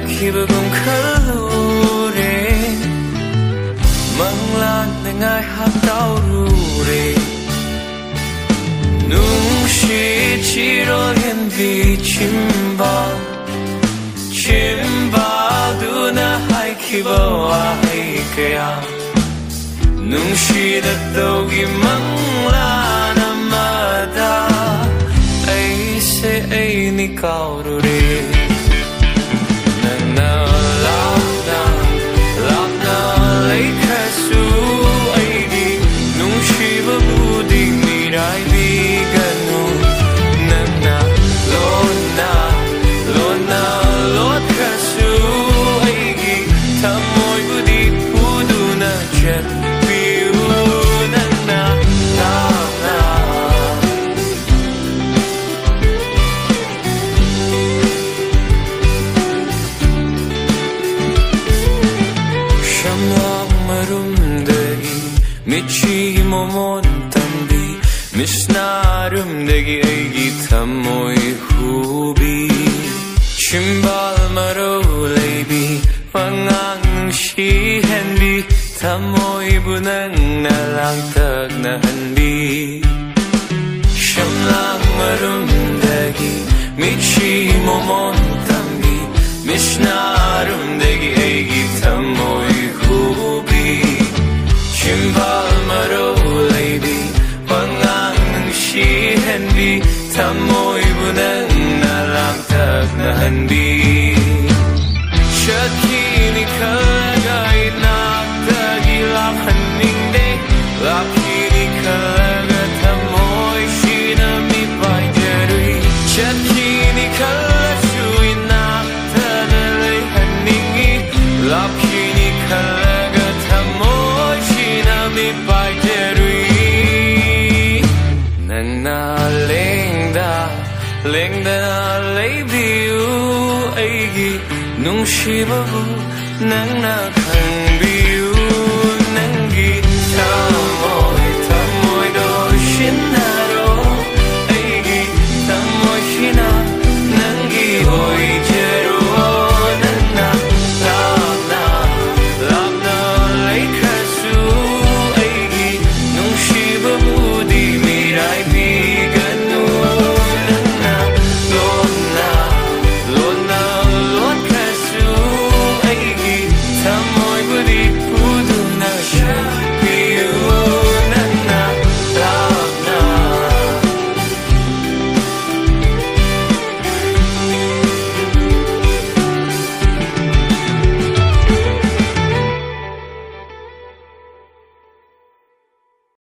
kibagum kalure manglan ngai hatau rure nung shi chiro hen vi chimba duna hai kibawa hai kaya nung shi da togi manglan amada ai se ai ni kaurure Michi momon tambi Mishnarum degi aigi tamoi hubi Chimbal maro leibi Pangang shi henbi Tamoi bunang nalang tag na hanbi Shamlang marum degi Michi momon tambi Mishnarum degi aigi tamoi hubi Chimbal maro leibi Pangang shi henbi Tamoi bunang nalang tag na hanbi Shakini kalagay naktagi lakhan ningde Lakini kalaga tamoy shinami pajarui Shakini kalasui naktanalay haningi Lakini kalaga tamoy shinami pajarui Nana lengda leibiu aigi nung shibabu nang na khang biu